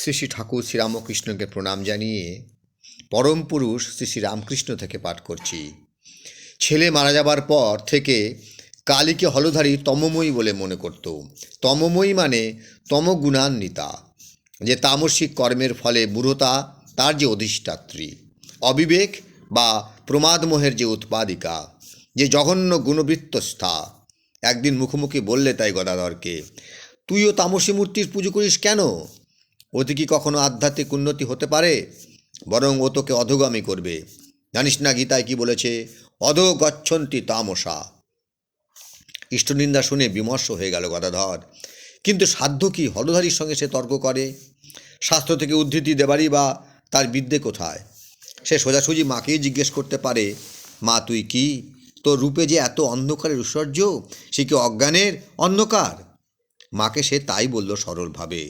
শ্রী শ্রী ঠাকুর শ্রীরামকৃষ্ণকে প্রণাম জানিয়ে পরম পুরুষ শ্রী শ্রী রামকৃষ্ণ থেকে পাঠ করছি। ছেলে মারা যাবার পর থেকে কালীকে হলধারী তমময়ী বলে মনে করত। তমময়ী মানে তমগুণান্বিতা, যে তামসিক কর্মের ফলে মূঢ়তা তার যে অধিষ্ঠাত্রী, অবিবেক বা প্রমাদমোহের যে উৎপাদিকা, যে জঘন্য গুণবৃত্তস্থা। একদিন মুখোমুখি বললে তাই গদাধরকে, তুইও তামসী মূর্তির পুজো করিস কেন? ওতে কি কখনো আধ্যাত্মিক উন্নতি হতে পারে? বরং ও তোকে অধোগামী করবে। জানিস না গীতায় কি বলেছে? অধো গচ্ছন্তি তামসা। ইষ্টনিন্দা শুনে বিমর্ষ হয়ে গেল গদাধর। কিন্তু সাধ্য কি হলধারীর সঙ্গে সে তর্ক করে? শাস্ত্র থেকে উদ্ধৃতি দেবারই বা তার বিদ্যে কোথায়? সে সোজাসুজি মাকেই জিজ্ঞেস করতে পারে, মা তুই কি? তোর রূপে যে এত অন্ধকারের ঐশ্বর্য, সে কি অজ্ঞানের অন্ধকার? মাকে সে তাই বলল সরলভাবে,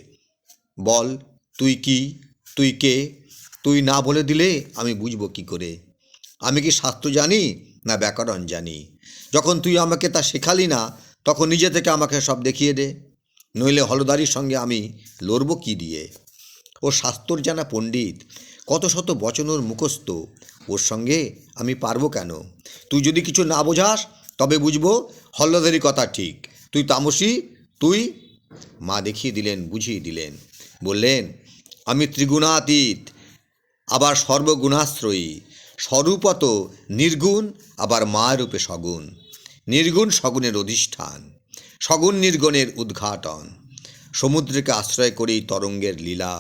বল তুই কি, তুই কে? তুই না বলে দিলে আমি বুঝবো কি করে? আমি কি শাস্ত্র জানি না ব্যাকরণ জানি? যখন তুই আমাকে তা শেখালি না, তখন নিজে থেকে আমাকে সব দেখিয়ে দে, নইলে হলদারির সঙ্গে আমি লড়ব কি দিয়ে? ও শাস্ত্র জানা পণ্ডিত, কত শত বচন ওর মুখস্থ, ওর সঙ্গে আমি পারবো কেন? তুই যদি কিছু না বোঝাস তবে বুঝবো হলদারি কথা ঠিক। তুই তামসী, তুই। মা দেখিয়ে দিলেন, বুঝিয়ে দিলেন, বললেন, আমি ত্রিগুণাতীত, আবার সর্বগুণাশ্রয়ী, স্বরূপত নির্গুণ, আবার মারূপে সগুণ। নির্গুণ সগুণের অধিষ্ঠান, সগুণ নির্গুণের উদ্ঘাটন। সমুদ্রকে আশ্রয় করেই তরঙ্গের লীলা,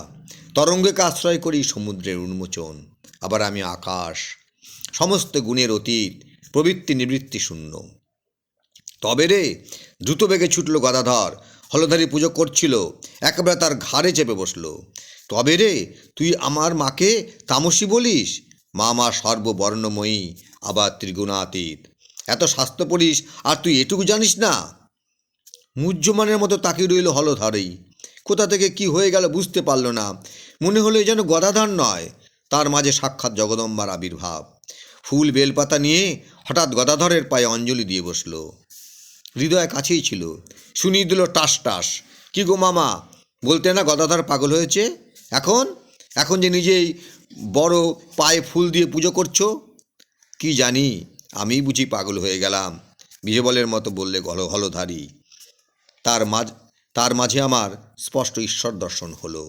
তরঙ্গকে আশ্রয় করেই সমুদ্রের উন্মোচন। আবার আমি আকাশ, সমস্ত গুণের অতীত, প্রবৃত্তি নিবৃত্তি শূন্য। তবে রে, দ্রুত বেগে ছুটল গদাধর। হলধারী পুজো করছিল, একেবারে তার ঘাড়ে চেপে বসল। তবে রে, তুই আমার মাকে তামসী বলিস? মা মা সর্ববর্ণময়ী, আবার ত্রিগুণাতীত। এত শাস্ত্র পড়িস আর তুই এটুকু জানিস না? মুহ্যমানের মতো তাকিয়ে রইল হলধারী। কোথা থেকে কি হয়ে গেল বুঝতে পারল না। মনে হলো যেন গদাধর নয়, তার মাঝে সাক্ষাৎ জগদম্বার আবির্ভাব। ফুল বেলপাতা নিয়ে হঠাৎ গদাধরের পায়ে অঞ্জলি দিয়ে বসল। হৃদয় কাছেই ছিল, শুনিয়ে দিল টাস টাস, কি গো মামা, বলতে না গদাধর পাগল হয়েছে? এখন এখন যে নিজেই বড় পায়ে ফুল দিয়ে পুজো করছো? কি জানি, আমি বুঝি পাগল হয়ে গেলাম, বিজবলের মতো বললে হলধারী। তার মাঝে আমার স্পষ্ট ঈশ্বর দর্শন হলো।